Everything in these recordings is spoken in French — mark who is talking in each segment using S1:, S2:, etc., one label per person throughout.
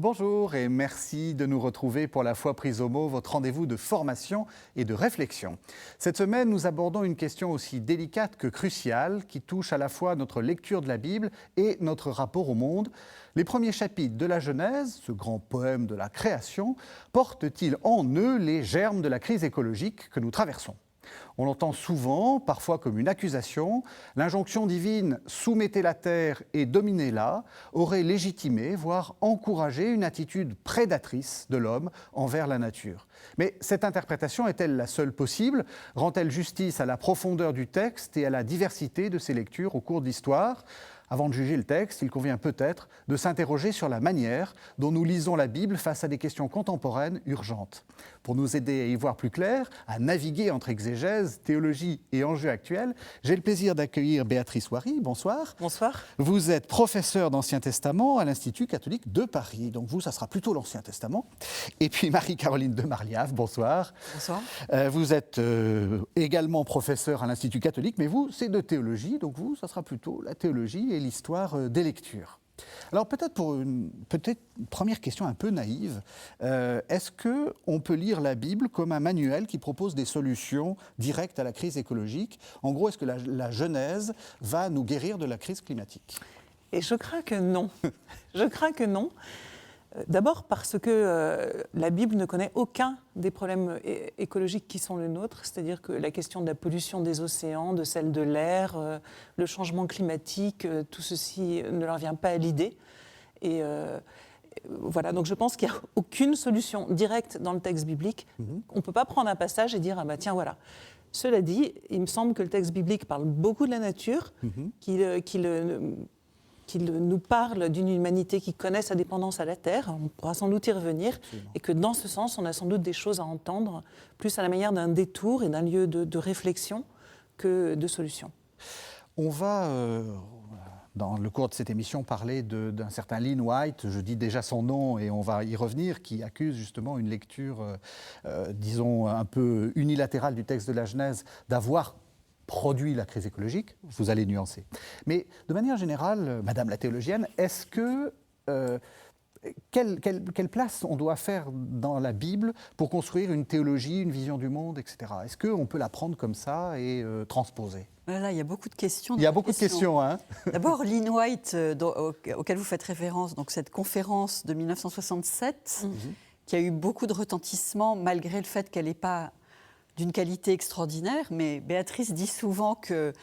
S1: bonjour et merci de nous retrouver pour La Foi prise au mot, votre rendez-vous de formation et de réflexion. Cette semaine, nous abordons une question aussi délicate que cruciale qui touche à la fois notre lecture de la Bible et notre rapport au monde. Les premiers chapitres de la Genèse, ce grand poème de la création, portent-ils en eux les germes de la crise écologique que nous traversons ? On l'entend souvent, parfois comme une accusation. L'injonction divine « soumettez la terre et dominez-la » aurait légitimé, voire encouragé une attitude prédatrice de l'homme envers la nature. Mais cette interprétation est-elle la seule possible ? Rend-elle justice à la profondeur du texte et à la diversité de ses lectures au cours de l'histoire ? Avant de juger le texte, il convient peut-être de s'interroger sur la manière dont nous lisons la Bible face à des questions contemporaines urgentes. Pour nous aider à y voir plus clair, à naviguer entre exégèse, théologie et enjeux actuels, j'ai le plaisir d'accueillir Béatrice Wary. Bonsoir.
S2: Bonsoir.
S1: Vous êtes professeure d'Ancien Testament à l'Institut catholique de Paris. Donc vous, ça sera plutôt l'Ancien Testament. Et puis Marie-Caroline de Marliave, bonsoir.
S2: Bonsoir.
S1: Vous êtes également professeure à l'Institut catholique, mais vous, c'est de théologie. Donc vous, ça sera plutôt la théologie et l'histoire des lectures. Alors peut-être pour une première question un peu naïve, est-ce qu'on peut lire la Bible comme un manuel qui propose des solutions directes à la crise écologique ? En gros, est-ce que la Genèse va nous guérir de la crise climatique ?
S2: Et je crains que non. Je crains que non. D'abord parce que la Bible ne connaît aucun des problèmes écologiques qui sont les nôtres, c'est-à-dire que la question de la pollution des océans, de celle de l'air, le changement climatique, tout ceci ne leur vient pas à l'idée. Et voilà, donc je pense qu'il n'y a aucune solution directe dans le texte biblique. On ne peut pas prendre un passage et dire « ah bah tiens, voilà ». Cela dit, il me semble que le texte biblique parle beaucoup de la nature, qu'il nous parle d'une humanité qui connaît sa dépendance à la terre, on pourra sans doute y revenir, absolument. Et que dans ce sens, on a sans doute des choses à entendre, plus à la manière d'un détour et d'un lieu de réflexion que de solution.
S1: On va, dans le cours de cette émission, parler d'un certain Lynn White, je dis déjà son nom et on va y revenir, qui accuse justement une lecture, disons, un peu unilatérale du texte de la Genèse, d'avoir produit la crise écologique, vous allez nuancer. Mais de manière générale, Madame la théologienne, est-ce que quelle place on doit faire dans la Bible pour construire une théologie, une vision du monde, etc. Est-ce qu'on peut la prendre comme ça et transposer ?
S3: Voilà, il y a beaucoup de questions.
S1: Il y a beaucoup de questions. Hein.
S3: D'abord, Lynn White, auquel vous faites référence, donc cette conférence de 1967, qui a eu beaucoup de retentissement, malgré le fait qu'elle n'est pas d'une qualité extraordinaire, mais Béatrice dit souvent qu'elle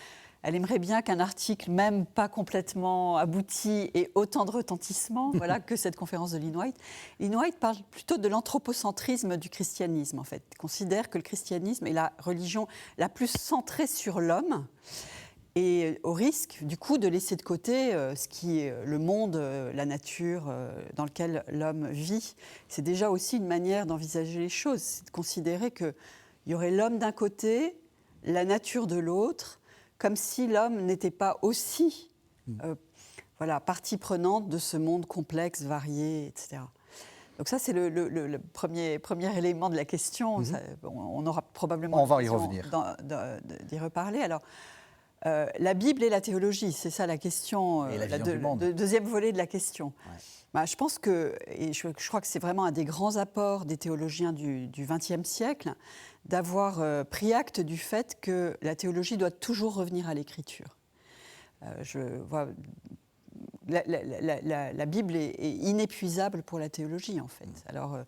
S3: aimerait bien qu'un article, même pas complètement abouti, ait autant de retentissement que cette conférence de Lynn White. Lynn White parle plutôt de l'anthropocentrisme du christianisme, en fait. Il considère que le christianisme est la religion la plus centrée sur l'homme, et au risque, du coup, de laisser de côté ce qui est le monde, la nature dans lequel l'homme vit. C'est déjà aussi une manière d'envisager les choses, c'est de considérer que il y aurait l'homme d'un côté, la nature de l'autre, comme si l'homme n'était pas aussi partie prenante de ce monde complexe, varié, etc. Donc ça, c'est le premier élément de la question. Ça, on aura probablement d'y reparler. Alors, la Bible et la théologie, c'est ça la question, le deuxième volet de la question. Ouais. Bah, je pense que, et je crois que c'est vraiment un des grands apports des théologiens du XXe siècle, d'avoir pris acte du fait que la théologie doit toujours revenir à l'écriture. La Bible est inépuisable pour la théologie, en fait. Alors,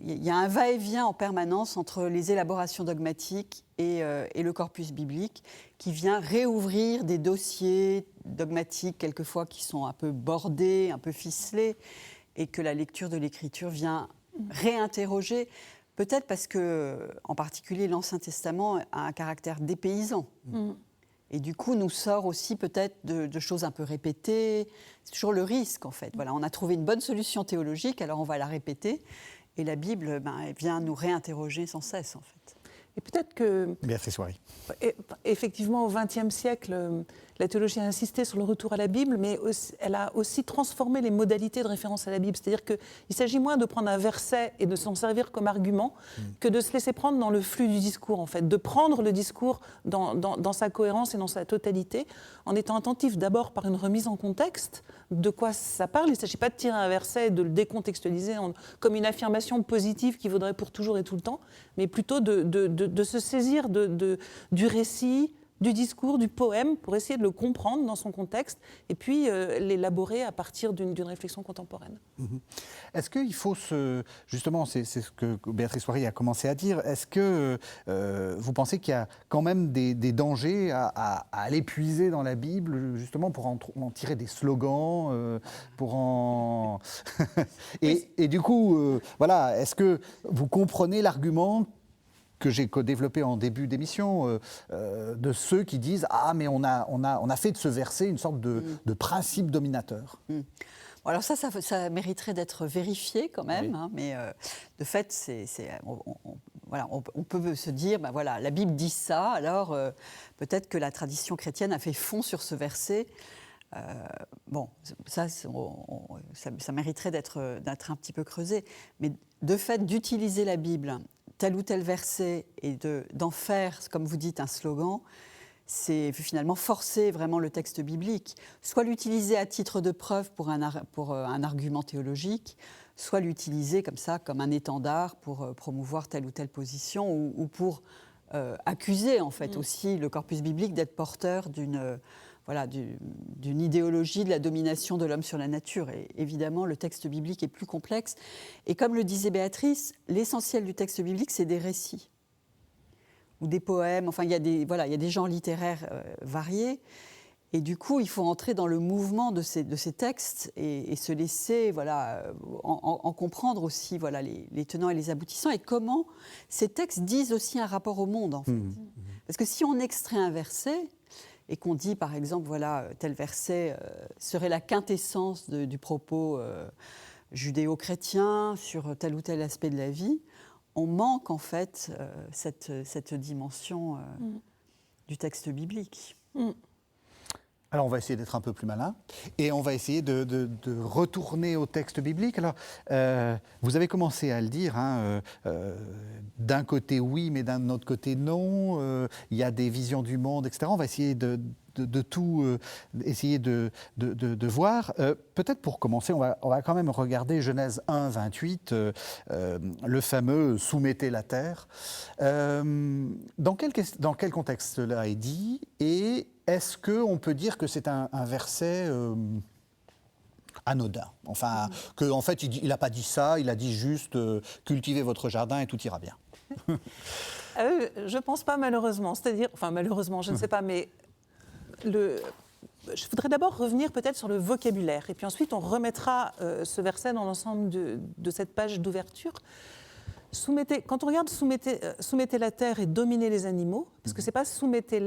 S3: il y a un va-et-vient en permanence entre les élaborations dogmatiques et le corpus biblique qui vient réouvrir des dossiers dogmatiques, quelquefois qui sont un peu bordés, un peu ficelés, et que la lecture de l'Écriture vient réinterroger, peut-être parce que, en particulier, l'Ancien Testament a un caractère dépaysant. Et du coup, nous sort aussi peut-être de choses un peu répétées. C'est toujours le risque, en fait. Voilà, on a trouvé une bonne solution théologique, alors on va la répéter. Et la Bible, elle vient nous réinterroger sans cesse, en fait.
S2: Et peut-être que...
S1: Béatrice Wary.
S2: Effectivement, au XXe siècle, la théologie a insisté sur le retour à la Bible, mais elle a aussi transformé les modalités de référence à la Bible. C'est-à-dire qu'il s'agit moins de prendre un verset et de s'en servir comme argument que de se laisser prendre dans le flux du discours, en fait. De prendre le discours dans sa cohérence et dans sa totalité, en étant attentif d'abord par une remise en contexte de quoi ça parle. Il ne s'agit pas de tirer un verset et de le décontextualiser comme une affirmation positive qui vaudrait pour toujours et tout le temps, mais plutôt de se saisir du récit, du discours, du poème, pour essayer de le comprendre dans son contexte, et puis l'élaborer à partir d'une réflexion contemporaine.
S1: Est-ce qu'il faut justement, c'est ce que Béatrice Soiry a commencé à dire, est-ce que vous pensez qu'il y a quand même des dangers à aller puiser dans la Bible, justement pour en tirer des slogans, pour en... et du coup, voilà, est-ce que vous comprenez l'argument que j'ai développé en début d'émission, de ceux qui disent « Ah, mais on a fait de ce verset une sorte de principe dominateur ».
S3: Bon, alors ça mériterait d'être vérifié quand même,
S1: Oui.
S3: hein, mais de fait, on peut se dire, ben voilà, la Bible dit ça, alors peut-être que la tradition chrétienne a fait fond sur ce verset. Bon, ça mériterait d'être un petit peu creusé, mais de fait d'utiliser la Bible, tel ou tel verset, et d'en faire, comme vous dites, un slogan, c'est finalement forcer vraiment le texte biblique, soit l'utiliser à titre de preuve pour un argument théologique, soit l'utiliser comme ça, comme un étendard pour promouvoir telle ou telle position, ou pour accuser en fait aussi le corpus biblique d'être porteur d'une idéologie de la domination de l'homme sur la nature. Et évidemment, le texte biblique est plus complexe. Et comme le disait Béatrice, l'essentiel du texte biblique, c'est des récits ou des poèmes. Enfin, il y a des genres littéraires variés. Et du coup, il faut entrer dans le mouvement de ces textes et se laisser en comprendre aussi les tenants et les aboutissants et comment ces textes disent aussi un rapport au monde, en fait. Parce que si on extrait un verset et qu'on dit, par exemple, tel verset serait la quintessence du propos judéo-chrétien sur tel ou tel aspect de la vie, on manque en fait cette dimension du texte biblique.
S1: Alors, on va essayer d'être un peu plus malin et on va essayer de retourner au texte biblique. Alors, vous avez commencé à le dire, hein, d'un côté oui, mais d'un autre côté non. Il y a des visions du monde, etc. On va essayer de tout essayer de voir. Peut-être pour commencer, on va quand même regarder Genèse 1, 28, le fameux « soumettez la terre ». Dans quel contexte cela est dit et est-ce qu'on peut dire que c'est un verset anodin ? Enfin, qu'en fait, il n'a pas dit ça, il a dit juste cultivez votre jardin et tout ira bien.
S2: Je ne pense pas, malheureusement. C'est-à-dire, enfin, malheureusement, je ne sais pas, mais je voudrais d'abord revenir peut-être sur le vocabulaire. Et puis ensuite, on remettra ce verset dans l'ensemble de cette page d'ouverture. Quand on regarde soumettez la terre et dominez les animaux, parce que ce n'est pas soumettez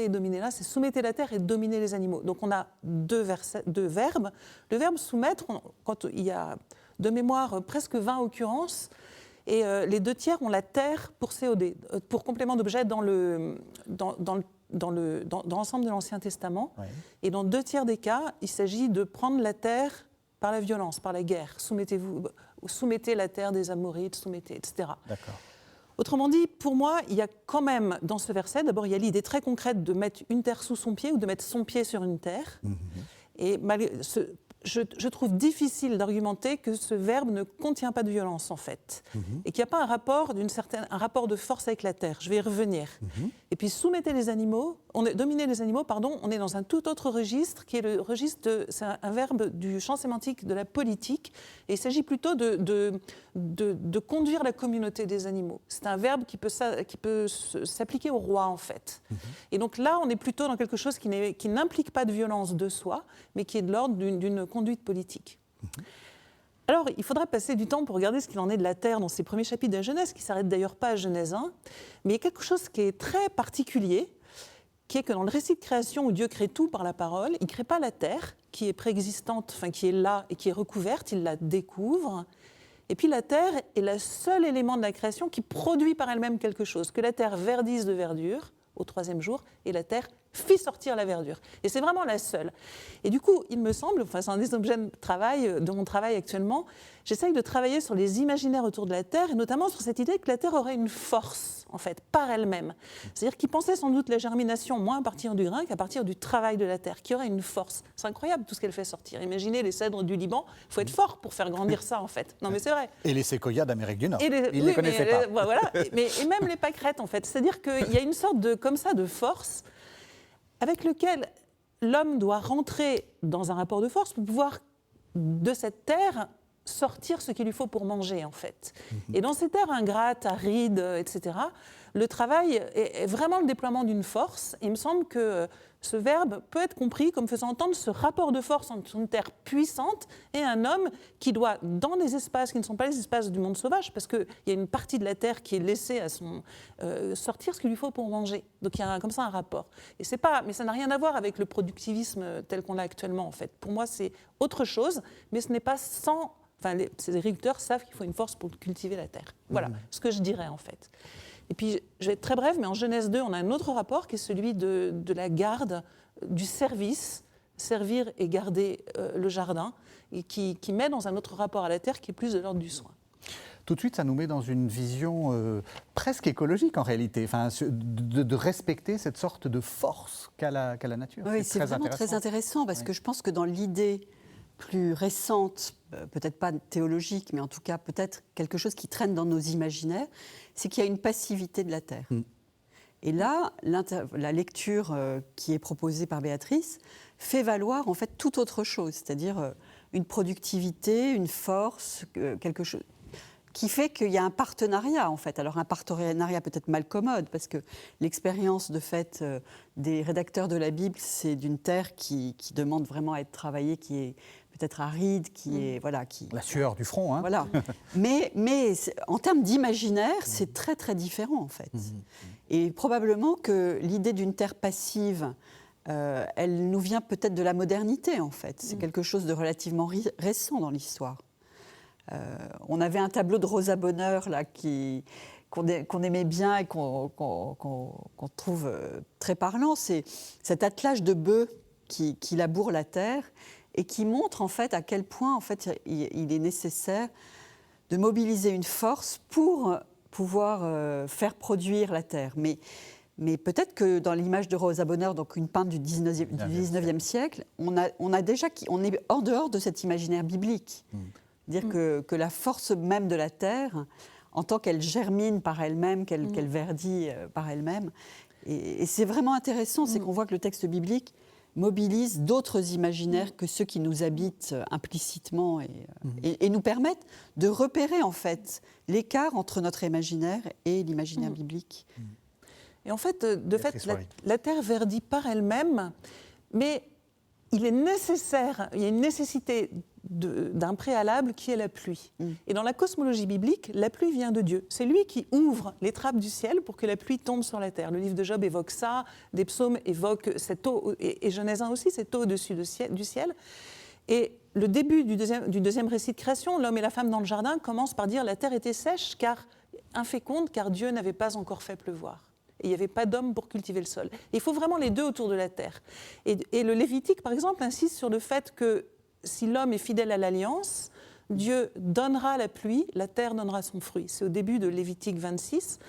S2: et dominez là, c'est soumettez la terre et dominez les animaux. Donc on a deux verbes. Le verbe soumettre, quand il y a de mémoire presque 20 occurrences, et les deux tiers ont la terre pour COD, pour complément d'objet dans l'ensemble de l'Ancien Testament. Ouais. Et dans 2 tiers des cas, il s'agit de prendre la terre par la violence, par la guerre. Soumettez la terre des Amorites, etc. D'accord. Autrement dit, pour moi, il y a quand même dans ce verset, d'abord, il y a l'idée très concrète de mettre une terre sous son pied ou de mettre son pied sur une terre. Et je trouve difficile d'argumenter que ce verbe ne contient pas de violence, en fait. Et qu'il n'y a pas un rapport de force avec la terre. Je vais y revenir. Et puis, dominez les animaux, on est dans un tout autre registre, qui est le registre c'est un verbe du champ sémantique de la politique. Et il s'agit plutôt de conduire la communauté des animaux. C'est un verbe qui peut s'appliquer au roi, en fait. Et donc là, on est plutôt dans quelque chose qui n'implique pas de violence de soi, mais qui est de l'ordre d'une conduite politique. Alors, il faudrait passer du temps pour regarder ce qu'il en est de la terre dans ces premiers chapitres de la Genèse, qui ne s'arrêtent d'ailleurs pas à Genèse 1. Mais il y a quelque chose qui est très particulier, qui est que dans le récit de création où Dieu crée tout par la parole, il ne crée pas la terre, qui est préexistante, enfin qui est là et qui est recouverte, il la découvre. Et puis la terre est le seul élément de la création qui produit par elle-même quelque chose, que la terre verdisse de verdure au 3e jour et la terre fit sortir la verdure. Et c'est vraiment la seule. Et du coup, il me semble, enfin c'est un des objets de mon travail actuellement, j'essaye de travailler sur les imaginaires autour de la Terre, et notamment sur cette idée que la Terre aurait une force, en fait, par elle-même. C'est-à-dire qu'il pensait sans doute la germination moins à partir du grain qu'à partir du travail de la Terre, qui aurait une force. C'est incroyable tout ce qu'elle fait sortir. Imaginez les cèdres du Liban, il faut être fort pour faire grandir ça, en fait. Non mais c'est vrai.
S1: Et les séquoias d'Amérique du Nord. Ils ne
S2: oui,
S1: les connaissaient pas.
S2: Voilà. Et même les pâquerettes, en fait. C'est-à-dire qu'il y a une sorte de, comme ça, de force avec lequel l'homme doit rentrer dans un rapport de force pour pouvoir, de cette terre, sortir ce qu'il lui faut pour manger, en fait. Et dans ces terres ingrates, arides, etc., le travail est vraiment le déploiement d'une force. Et il me semble que ce verbe peut être compris comme faisant entendre ce rapport de force entre une terre puissante et un homme qui doit, dans des espaces qui ne sont pas les espaces du monde sauvage, parce qu'il y a une partie de la terre qui est laissée à sortir ce qu'il lui faut pour manger. Donc il y a comme ça un rapport. Et c'est pas, mais ça n'a rien à voir avec le productivisme tel qu'on l'a actuellement, en fait. Pour moi, c'est autre chose, mais ce n'est pas sans... Enfin, ces agriculteurs savent qu'il faut une force pour cultiver la terre. Voilà ce que je dirais, en fait. Et puis, je vais être très brève, mais en Genèse 2, on a un autre rapport qui est celui de la garde, du service, servir et garder le jardin, et qui met dans un autre rapport à la terre qui est plus de l'ordre du soin.
S1: Tout de suite, ça nous met dans une vision presque écologique en réalité, enfin, de respecter cette sorte de force qu'a la nature.
S3: Oui, c'est vraiment très intéressant parce que je pense que dans l'idée plus récente, peut-être pas théologique, mais en tout cas peut-être quelque chose qui traîne dans nos imaginaires, c'est qu'il y a une passivité de la Terre. Et là, la lecture qui est proposée par Béatrice fait valoir en fait tout autre chose, c'est-à-dire une productivité, une force, quelque chose qui fait qu'il y a un partenariat en fait. Alors un partenariat peut-être mal commode parce que l'expérience de fait des rédacteurs de la Bible, c'est d'une terre qui demande vraiment à être travaillée, qui est peut-être aride, qui est
S1: la sueur du front, hein.
S3: Voilà. mais en termes d'imaginaire, c'est très très différent en fait. Et probablement que l'idée d'une terre passive, elle nous vient peut-être de la modernité en fait. C'est quelque chose de relativement récent dans l'histoire. On avait un tableau de Rosa Bonheur là qu'on aimait bien et qu'on trouve très parlant. C'est cet attelage de bœufs qui laboure la terre et qui montre en fait à quel point en fait il est nécessaire de mobiliser une force pour pouvoir faire produire la terre. Mais peut-être que dans l'image de Rosa Bonheur, donc une peintre du 19e siècle, on est en dehors de cet imaginaire biblique. Dire que la force même de la terre, en tant qu'elle germine par elle-même, qu'elle verdit par elle-même, et c'est vraiment intéressant, c'est qu'on voit que le texte biblique mobilise d'autres imaginaires que ceux qui nous habitent implicitement et nous permettent de repérer en fait l'écart entre notre imaginaire et l'imaginaire biblique.
S2: Et en fait, la terre verdit par elle-même, mais il est nécessaire, il y a une nécessité d'un préalable qui est la pluie. Et dans la cosmologie biblique, la pluie vient de Dieu. C'est lui qui ouvre les trappes du ciel pour que la pluie tombe sur la terre. Le livre de Job évoque ça, des psaumes évoquent cette eau, et Genèse 1 aussi, cette eau au-dessus du ciel. Et le début du deuxième récit de création, l'homme et la femme dans le jardin, commence par dire « la terre était sèche, inféconde, car Dieu n'avait pas encore fait pleuvoir ». Et il n'y avait pas d'homme pour cultiver le sol. Et il faut vraiment les deux autour de la terre. Et le Lévitique, par exemple, insiste sur le fait que si l'homme est fidèle à l'alliance, Dieu donnera la pluie, la terre donnera son fruit. C'est au début de Lévitique 26.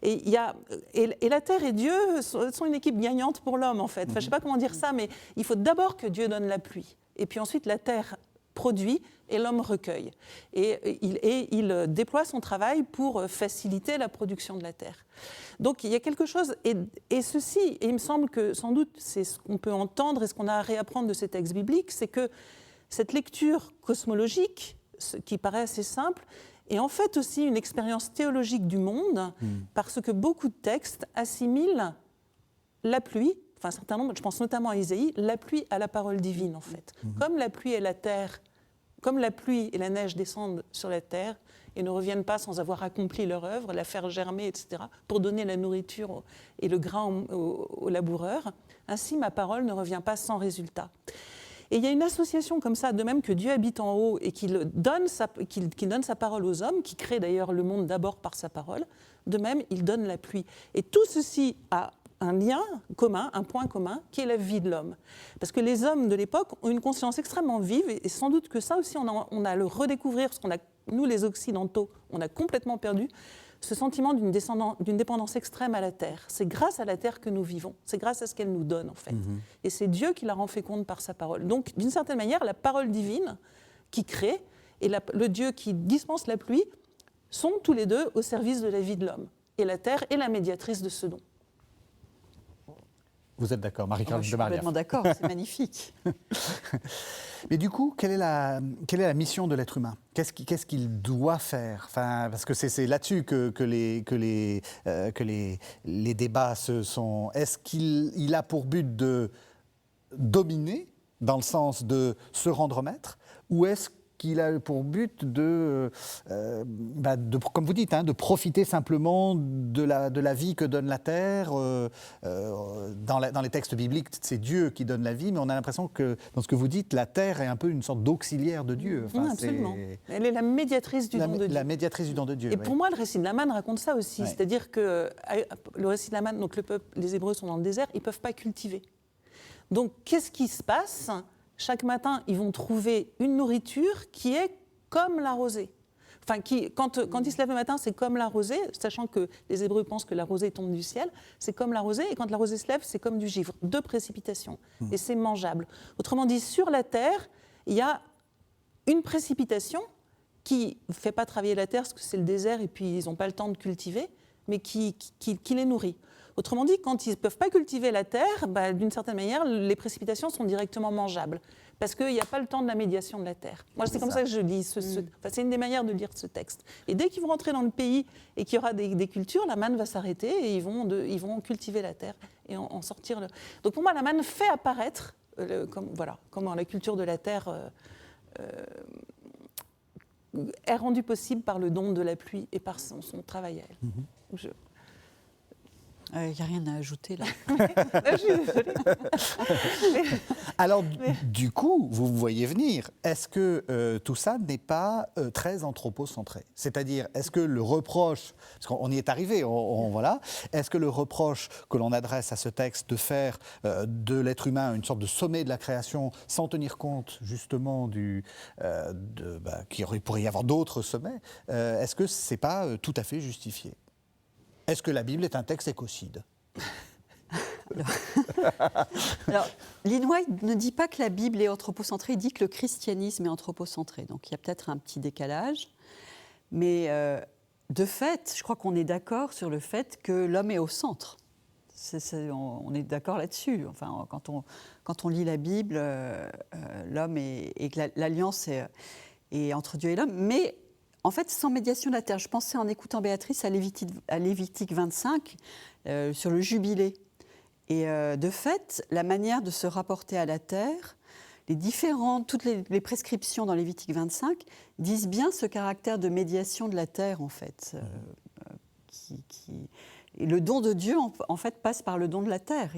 S2: Et la terre et Dieu sont une équipe gagnante pour l'homme, en fait. Enfin, je ne sais pas comment dire ça, mais il faut d'abord que Dieu donne la pluie. Et puis ensuite, la terre produit et l'homme recueille. Et il déploie son travail pour faciliter la production de la terre. Donc il y a quelque chose, et ceci, et il me semble que sans doute c'est ce qu'on peut entendre et ce qu'on a à réapprendre de ces textes bibliques, c'est que cette lecture cosmologique, qui paraît assez simple, est en fait aussi une expérience théologique du monde, parce que beaucoup de textes assimilent la pluie, enfin un certain nombre, je pense notamment à Isaïe, la pluie à la parole divine en fait. Comme la pluie et la terre, comme la pluie et la neige descendent sur la terre et ne reviennent pas sans avoir accompli leur œuvre, la faire germer, etc., pour donner la nourriture et le grain aux laboureurs, ainsi ma parole ne revient pas sans résultat. Et il y a une association comme ça, de même que Dieu habite en haut et qu'il donne sa parole aux hommes, qui crée d'ailleurs le monde d'abord par sa parole, de même il donne la pluie. Et tout ceci a un lien commun, un point commun, qui est la vie de l'homme. Parce que les hommes de l'époque ont une conscience extrêmement vive, et sans doute que ça aussi, on a à le redécouvrir, parce qu'on a, nous les Occidentaux, on a complètement perdu ce sentiment d'une dépendance extrême à la terre. C'est grâce à la terre que nous vivons, c'est grâce à ce qu'elle nous donne en fait. Et c'est Dieu qui la rend féconde par sa parole. Donc d'une certaine manière, la parole divine qui crée et le Dieu qui dispense la pluie sont tous les deux au service de la vie de l'homme. Et la terre est la médiatrice de ce don.
S1: Vous êtes d'accord, Marie-Carole
S3: Je
S1: de
S3: suis complètement d'accord, c'est magnifique.
S1: Mais du coup, quelle est la mission de l'être humain ? Qu'est-ce qu'il doit faire ? Enfin, parce que c'est là-dessus que les débats se sont... Est-ce qu'il a pour but de dominer, dans le sens de se rendre maître, ou est-ce qu'il a pour but de comme vous dites, de profiter simplement de la vie que donne la terre. Dans les textes bibliques, c'est Dieu qui donne la vie, mais on a l'impression que, dans ce que vous dites, la terre est un peu une sorte d'auxiliaire de Dieu.
S2: Enfin, absolument. Elle est la médiatrice du don de Dieu.
S1: La médiatrice du don de Dieu.
S2: Et pour moi, le récit de la manne raconte ça aussi.
S1: Oui.
S2: C'est-à-dire que le récit de la manne, donc le peuple, les Hébreux sont dans le désert, ils ne peuvent pas cultiver. Donc, qu'est-ce qui se passe ? Chaque matin, ils vont trouver une nourriture qui est comme la rosée. Enfin, quand ils se lèvent le matin, c'est comme la rosée, sachant que les Hébreux pensent que la rosée tombe du ciel. C'est comme la rosée, et quand la rosée se lève, c'est comme du givre, de précipitation. Et c'est mangeable. Autrement dit, sur la terre, il y a une précipitation qui ne fait pas travailler la terre, parce que c'est le désert, et puis ils n'ont pas le temps de cultiver, mais qui les nourrit. Autrement dit, quand ils ne peuvent pas cultiver la terre, d'une certaine manière, les précipitations sont directement mangeables. Parce qu'il n'y a pas le temps de la médiation de la terre. Moi, c'est comme ça que je lis. C'est une des manières de lire ce texte. Et dès qu'ils vont rentrer dans le pays et qu'il y aura des cultures, la manne va s'arrêter et ils vont cultiver la terre et en sortir. Donc pour moi, la manne fait apparaître comment la culture de la terre est rendue possible par le don de la pluie et par son travail à elle.
S3: Il n'y a rien à ajouter là.
S2: Je suis désolée.
S1: Alors, du coup, vous voyez venir, est-ce que tout ça n'est pas très anthropocentré ? C'est-à-dire, est-ce que le reproche, parce qu'on y est arrivé, voilà, est-ce que le reproche que l'on adresse à ce texte de faire de l'être humain une sorte de sommet de la création sans tenir compte justement qu'il pourrait y avoir d'autres sommets, est-ce que ce n'est pas tout à fait justifié ? Est-ce que la Bible est un texte écocide ?
S3: Alors, Lynn White ne dit pas que la Bible est anthropocentrée, il dit que le christianisme est anthropocentré. Donc il y a peut-être un petit décalage. Mais de fait, je crois qu'on est d'accord sur le fait que l'homme est au centre. On est d'accord là-dessus. Enfin, quand on lit la Bible, l'homme et que l'alliance est entre Dieu et l'homme. Mais en fait, sans médiation de la terre, je pensais en écoutant Béatrice à Lévitique 25 sur le jubilé. Et de fait, la manière de se rapporter à la terre, toutes les prescriptions dans Lévitique 25 disent bien ce caractère de médiation de la terre, en fait. Et le don de Dieu, en fait, passe par le don de la terre.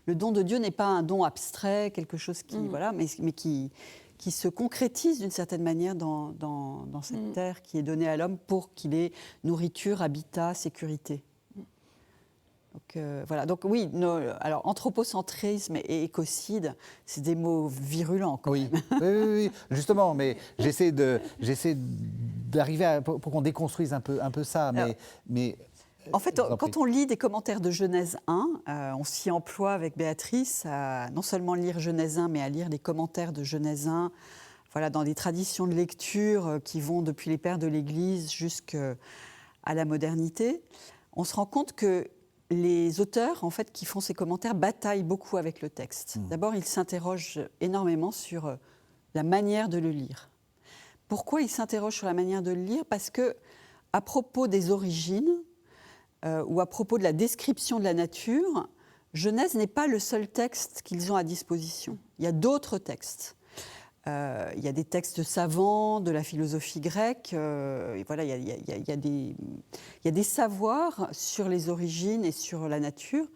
S3: Le don de Dieu n'est pas un don abstrait, quelque chose qui, mais qui se concrétise d'une certaine manière dans cette terre qui est donnée à l'homme pour qu'il ait nourriture, habitat, sécurité. Donc, voilà. Donc oui, alors anthropocentrisme et écocide, c'est des mots virulents quand même.
S1: Oui, justement, mais j'essaie d'arriver pour qu'on déconstruise un peu ça, mais
S3: en fait, quand on lit des commentaires de Genèse 1, on s'y emploie avec Béatrice à non seulement lire Genèse 1, mais à lire les commentaires de Genèse 1, voilà, dans des traditions de lecture qui vont depuis les pères de l'Église jusqu'à la modernité. On se rend compte que les auteurs, en fait, qui font ces commentaires, bataillent beaucoup avec le texte. D'abord, ils s'interrogent énormément sur la manière de le lire. Pourquoi ils s'interrogent sur la manière de le lire ? Parce que, à propos des origines, ou à propos de la description de la nature, Genèse n'est pas le seul texte qu'ils ont à disposition. Il y a d'autres textes. Il y a des textes savants de la philosophie grecque. Et voilà, il y a des savoirs sur les origines et sur la nature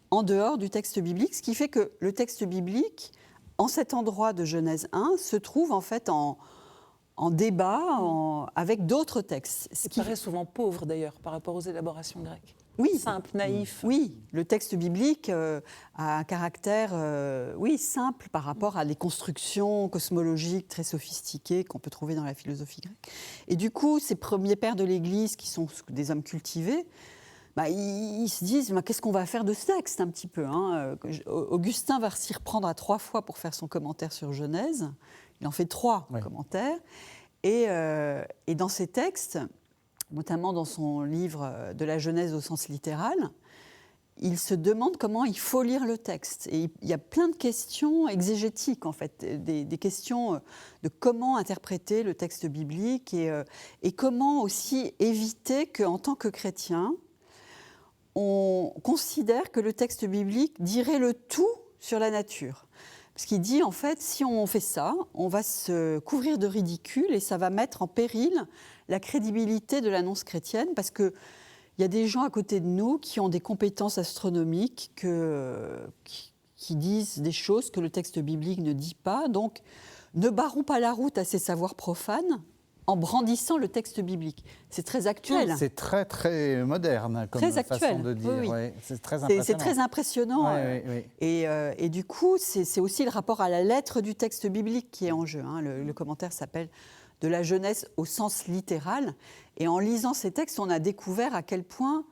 S3: en dehors du texte biblique, ce qui fait que le texte biblique, en cet endroit de Genèse 1, se trouve en fait en débat avec d'autres textes.
S2: Ce qui paraît souvent pauvre d'ailleurs par rapport aux élaborations grecques. simple, naïf.
S3: Oui, le texte biblique a un caractère simple par rapport à des constructions cosmologiques très sophistiquées qu'on peut trouver dans la philosophie grecque. Et du coup, ces premiers pères de l'Église, qui sont des hommes cultivés, ils se disent qu'est-ce qu'on va faire de ce texte un petit peu, hein. Augustin va s'y reprendre à 3 fois pour faire son commentaire sur Genèse. Il en fait 3 commentaires. Et dans ces textes, notamment dans son livre de la Genèse au sens littéral, il se demande comment il faut lire le texte. Et il y a plein de questions exégétiques, en fait, des questions de comment interpréter le texte biblique et comment aussi éviter qu'en tant que chrétien, on considère que le texte biblique dirait le tout sur la nature. Parce qu'il dit, en fait, si on fait ça, on va se couvrir de ridicule et ça va mettre en péril la crédibilité de l'annonce chrétienne, parce qu'il y a des gens à côté de nous qui ont des compétences astronomiques, qui disent des choses que le texte biblique ne dit pas. Donc, ne barrons pas la route à ces savoirs profanes en brandissant le texte biblique. C'est très actuel.
S1: C'est très, très moderne comme façon de dire.
S3: Oui.
S1: Ouais, c'est très impressionnant.
S3: C'est très impressionnant.
S1: Oui.
S3: Et du coup, c'est aussi le rapport à la lettre du texte biblique qui est en jeu, hein. Le commentaire s'appelle « De la Genèse au sens littéral ». Et en lisant ces textes, on a découvert à quel point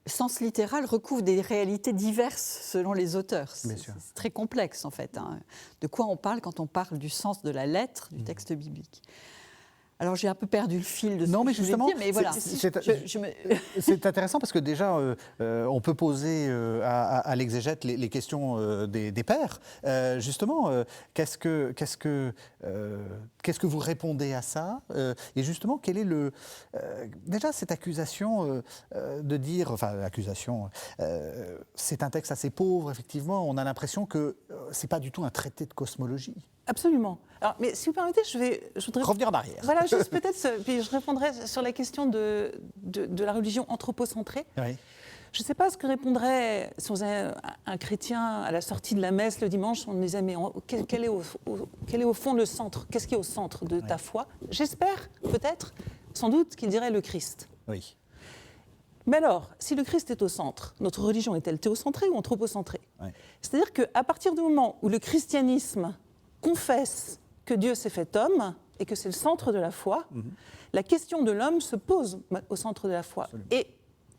S3: le sens littéral recouvre des réalités diverses selon les auteurs. C'est très complexe, en fait, hein. De quoi on parle quand on parle du sens de la lettre du texte biblique. Alors, j'ai un peu perdu le fil de ce que je voulais dire, mais voilà.
S1: C'est intéressant parce que déjà, on peut poser à l'exégète les questions des pères. Justement, qu'est-ce que vous répondez à ça? Et justement, quel est déjà cette accusation de dire, enfin, accusation, c'est un texte assez pauvre, effectivement. On a l'impression que c'est pas du tout un traité de cosmologie.
S2: Absolument. Alors, mais si vous permettez, je voudrais
S1: revenir en arrière.
S2: Voilà, juste peut-être, puis je répondrai sur la question de la religion anthropocentrée.
S1: Oui.
S2: Je ne sais pas ce que répondrait si on faisait un chrétien à la sortie de la messe le dimanche, on nous disait, mais quel est au fond le centre? Qu'est-ce qui est au centre de ta foi? J'espère, peut-être, sans doute, qu'il dirait le Christ.
S1: Oui.
S2: Mais alors, si le Christ est au centre, notre religion est-elle théocentrée ou anthropocentrée? C'est-à-dire qu'à partir du moment où le christianisme confesse que Dieu s'est fait homme et que c'est le centre de la foi, la question de l'homme se pose au centre de la foi. Absolument. Et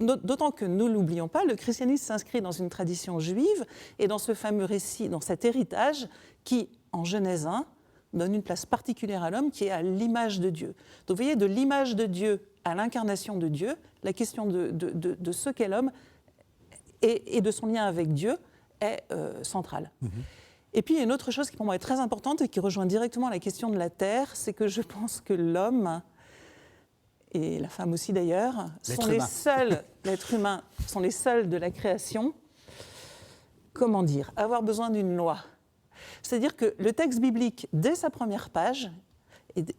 S2: d'autant que, ne l'oublions pas, le christianisme s'inscrit dans une tradition juive et dans ce fameux récit, dans cet héritage qui, en Genèse 1, donne une place particulière à l'homme qui est à l'image de Dieu. Donc vous voyez, de l'image de Dieu à l'incarnation de Dieu, la question de ce qu'est l'homme et de son lien avec Dieu est centrale. Et puis, il y a une autre chose qui, pour moi, est très importante et qui rejoint directement la question de la Terre, c'est que je pense que l'homme, et la femme aussi d'ailleurs, l'être humain, sont les seuls de la création, comment dire, avoir besoin d'une loi. C'est-à-dire que le texte biblique, dès sa première page,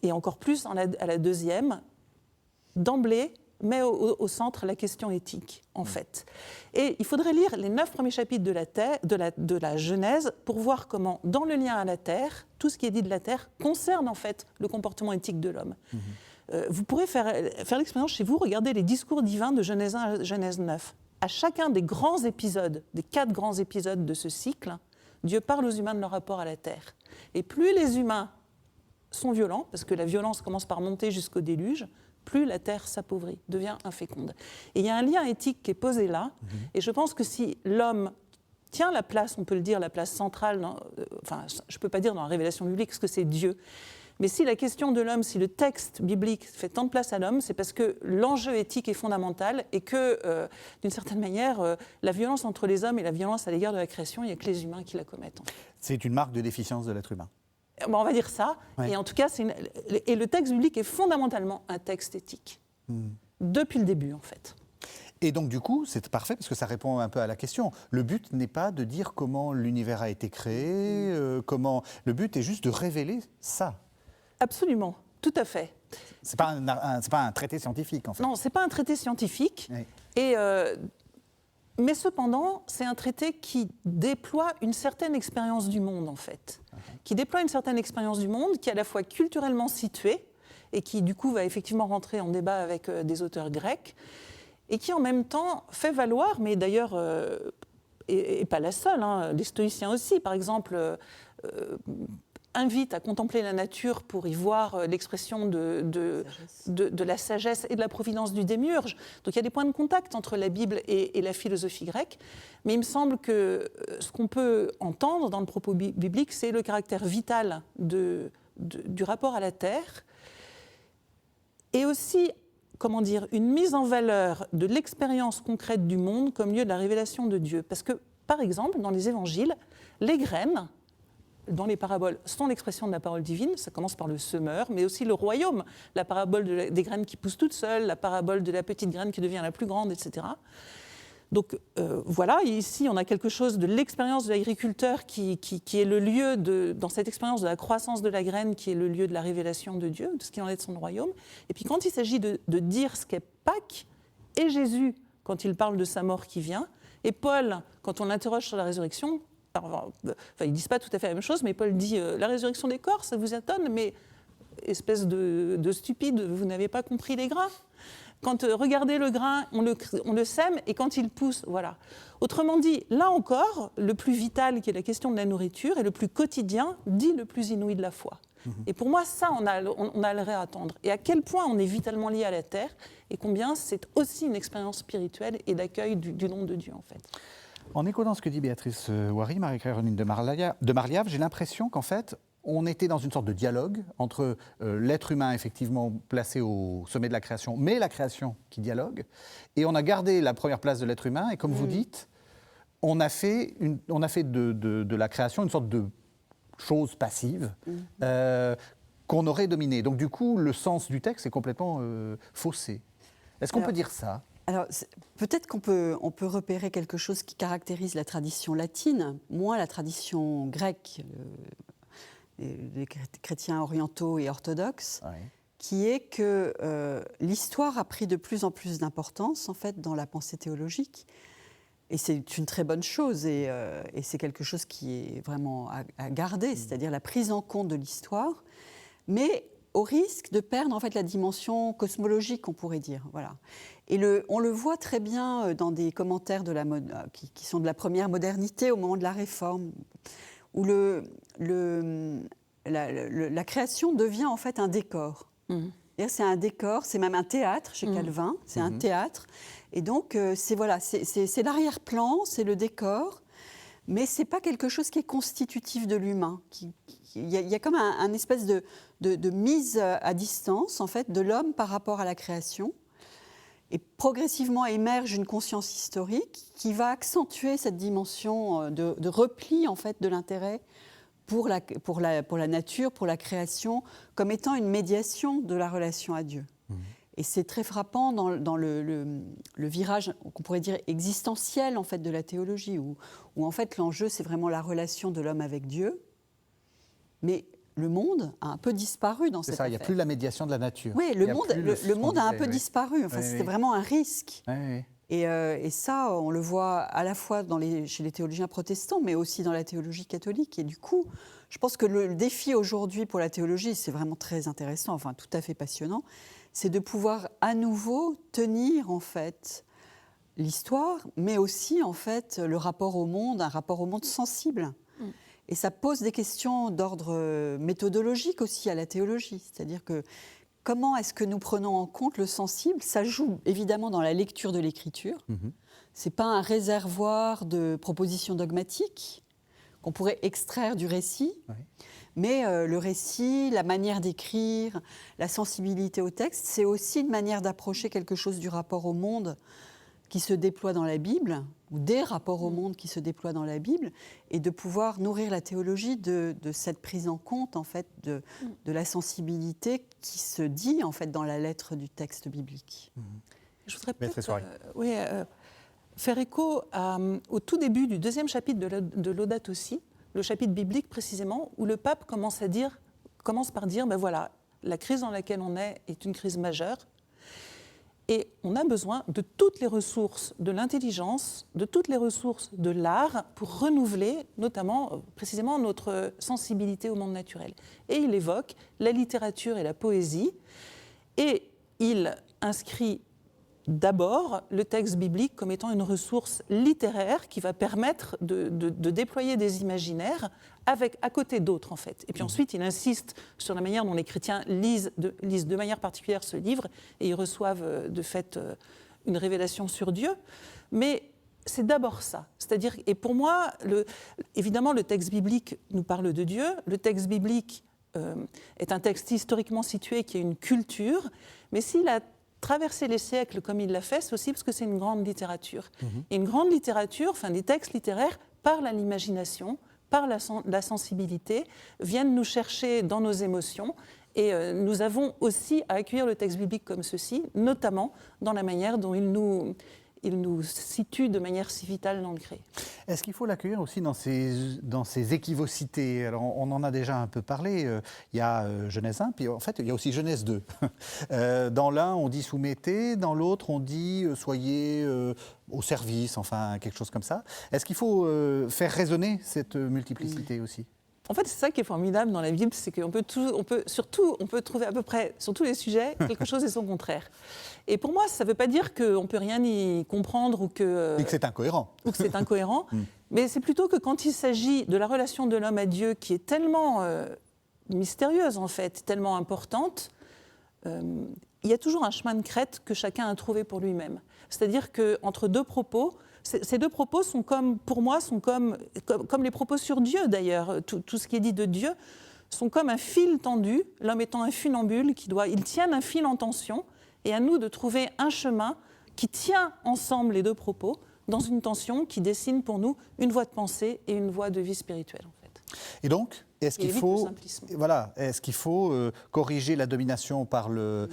S2: et encore plus à la deuxième, d'emblée, met au centre la question éthique, en fait. Et il faudrait lire les 9 premiers chapitres de la Genèse pour voir comment, dans le lien à la Terre, tout ce qui est dit de la Terre concerne en fait le comportement éthique de l'homme. Vous pourrez faire l'expérience chez vous, regardez les discours divins de Genèse 1 à Genèse 9. À chacun des grands épisodes, des 4 grands épisodes de ce cycle, Dieu parle aux humains de leur rapport à la Terre. Et plus les humains sont violents, parce que la violence commence par monter jusqu'au déluge, plus la terre s'appauvrit, devient inféconde. Et il y a un lien éthique qui est posé là, et je pense que si l'homme tient la place, on peut le dire, la place centrale, je ne peux pas dire dans la révélation biblique, parce que c'est Dieu, mais si la question de l'homme, si le texte biblique fait tant de place à l'homme, c'est parce que l'enjeu éthique est fondamental et que, d'une certaine manière, la violence entre les hommes et la violence à l'égard de la création, il n'y a que les humains qui la commettent. En fait.
S1: C'est une marque de déficience de l'être humain.
S2: On va dire ça, et en tout cas, et le texte biblique est fondamentalement un texte éthique, depuis le début en fait.
S1: Et donc du coup, c'est parfait parce que ça répond un peu à la question. Le but n'est pas de dire comment l'univers a été créé, le but est juste de révéler ça.
S2: Absolument, tout à fait.
S1: C'est pas un traité scientifique en fait.
S2: Non, c'est pas un traité scientifique, mais cependant, c'est un traité qui déploie une certaine expérience du monde, en fait. Qui déploie une certaine expérience du monde, qui est à la fois culturellement située, et qui, du coup, va effectivement rentrer en débat avec des auteurs grecs, et qui en même temps fait valoir, mais d'ailleurs, et pas la seule, hein, les stoïciens aussi, par exemple, invitent à contempler la nature pour y voir l'expression de la sagesse et de la providence du démiurge. Donc il y a des points de contact entre la Bible et la philosophie grecque, mais il me semble que ce qu'on peut entendre dans le propos biblique, c'est le caractère vital du rapport à la terre, et aussi, comment dire, une mise en valeur de l'expérience concrète du monde comme lieu de la révélation de Dieu. Parce que, par exemple, dans les évangiles, les graines, dans les paraboles, sont l'expression de la parole divine. Ça commence par le semeur, mais aussi le royaume, la parabole des graines qui poussent toutes seules, la parabole de la petite graine qui devient la plus grande, etc. Donc voilà, ici on a quelque chose de l'expérience de l'agriculteur qui est le lieu, dans cette expérience de la croissance de la graine, qui est le lieu de la révélation de Dieu, de ce qu'il en est de son royaume. Et puis quand il s'agit de dire ce qu'est Pâques, et Jésus, quand il parle de sa mort qui vient, et Paul, quand on l'interroge sur la résurrection, ils ne disent pas tout à fait la même chose, mais Paul dit la résurrection des corps, ça vous étonne, mais espèce de stupide, vous n'avez pas compris les grains. Quand regardez le grain, on le sème, et quand il pousse, voilà. Autrement dit, là encore, le plus vital, qui est la question de la nourriture, et le plus quotidien, dit le plus inouï de la foi. Et pour moi, ça, on a le à attendre. Et à quel point on est vitalement lié à la terre, et combien c'est aussi une expérience spirituelle et d'accueil du nom de Dieu, en fait.
S1: En écoutant ce que dit Béatrice Ouari, Marie-Caroline de Marliave, j'ai l'impression qu'en fait, on était dans une sorte de dialogue entre l'être humain effectivement placé au sommet de la création, mais la création qui dialogue. Et on a gardé la première place de l'être humain. Et comme vous dites, on a fait de la création une sorte de chose passive qu'on aurait dominée. Donc du coup, le sens du texte est complètement faussé. Est-ce qu'on peut dire ça ?
S3: Alors, peut-être qu'on peut repérer quelque chose qui caractérise la tradition latine, moins la tradition grecque, les chrétiens orientaux et orthodoxes, qui est que l'histoire a pris de plus en plus d'importance, en fait, dans la pensée théologique. Et c'est une très bonne chose, et c'est quelque chose qui est vraiment à garder, c'est-à-dire la prise en compte de l'histoire, mais au risque de perdre, en fait, la dimension cosmologique, on pourrait dire. Voilà. Et on le voit très bien dans des commentaires qui sont de la première modernité au moment de la Réforme, où la création devient en fait un décor. C'est un décor, c'est même un théâtre chez Calvin, c'est un théâtre. Et donc, c'est l'arrière-plan, c'est le décor, mais ce n'est pas quelque chose qui est constitutif de l'humain. Il y a comme un espèce de mise à distance, en fait, de l'homme par rapport à la création. Et progressivement émerge une conscience historique qui va accentuer cette dimension de repli, en fait, de l'intérêt pour la nature, pour la création, comme étant une médiation de la relation à Dieu. Et c'est très frappant dans le virage qu'on pourrait dire existentiel, en fait, de la théologie, où en fait l'enjeu c'est vraiment la relation de l'homme avec Dieu, mais le monde a un peu disparu dans cette affaire.
S1: Il n'y a plus la médiation de la nature.
S3: Oui, le monde a un peu disparu. Enfin, c'était vraiment un risque.
S1: Oui.
S3: Et ça, on le voit à la fois chez les théologiens protestants, mais aussi dans la théologie catholique. Et du coup, je pense que le défi aujourd'hui pour la théologie, c'est vraiment très intéressant, enfin tout à fait passionnant, c'est de pouvoir à nouveau tenir en fait l'histoire, mais aussi en fait le rapport au monde, un rapport au monde sensible. Et ça pose des questions d'ordre méthodologique aussi à la théologie. C'est-à-dire que comment est-ce que nous prenons en compte le sensible ? Ça joue évidemment dans la lecture de l'écriture. Ce n'est pas un réservoir de propositions dogmatiques qu'on pourrait extraire du récit. Mais le récit, la manière d'écrire, la sensibilité au texte, c'est aussi une manière d'approcher quelque chose du rapport au monde qui se déploie dans la Bible, ou des rapports au monde qui se déploient dans la Bible, et de pouvoir nourrir la théologie de cette prise en compte en fait, de la sensibilité qui se dit en fait, dans la lettre du texte biblique.
S2: Je voudrais peut-être faire écho au tout début du 2e chapitre de Laudato Si', le chapitre biblique précisément, où le pape commence par dire, voilà, la crise dans laquelle on est une crise majeure, et on a besoin de toutes les ressources de l'intelligence, de toutes les ressources de l'art pour renouveler notamment, précisément, notre sensibilité au monde naturel. Et il évoque la littérature et la poésie, et il inscrit d'abord le texte biblique comme étant une ressource littéraire qui va permettre de déployer des imaginaires à côté d'autres, en fait. Et puis ensuite, il insiste sur la manière dont les chrétiens lisent de manière particulière ce livre, et ils reçoivent de fait une révélation sur Dieu. Mais c'est d'abord ça. C'est-à-dire, et pour moi, évidemment, le texte biblique nous parle de Dieu. Le texte biblique est un texte historiquement situé qui a une culture, mais s'il a traverser les siècles comme il l'a fait, c'est aussi parce que c'est une grande littérature. Et une grande littérature, enfin des textes littéraires, parlent à l'imagination, parlent à la sensibilité, viennent nous chercher dans nos émotions. Et nous avons aussi à accueillir le texte biblique comme ceci, notamment dans la manière dont il nous situe de manière si vitale dans le créé.
S1: Est-ce qu'il faut l'accueillir aussi dans ses équivocités? Alors, on en a déjà un peu parlé. Il y a Genèse 1, puis en fait, il y a aussi Genèse 2. Dans l'un, on dit soumettez, dans l'autre, on dit soyez au service, enfin, quelque chose comme ça. Est-ce qu'il faut faire résonner cette multiplicité aussi?
S2: En fait, c'est ça qui est formidable dans la Bible, c'est qu'on peut trouver à peu près sur tous les sujets quelque chose et son contraire. Et pour moi, ça ne veut pas dire qu'on ne peut rien y comprendre ou que
S1: c'est incohérent.
S2: Ou que c'est incohérent, mais c'est plutôt que quand il s'agit de la relation de l'homme à Dieu qui est tellement mystérieuse en fait, tellement importante, il y a toujours un chemin de crête que chacun a trouvé pour lui-même. C'est-à-dire qu'entre deux propos, ces deux propos sont comme, pour moi, sont comme les propos sur Dieu d'ailleurs. Tout ce qui est dit de Dieu sont comme un fil tendu, l'homme étant un funambule, il tient un fil en tension, et à nous de trouver un chemin qui tient ensemble les deux propos dans une tension qui dessine pour nous une voie de pensée et une voie de vie spirituelle en fait.
S1: Et donc, est-ce qu'il faut corriger la domination par je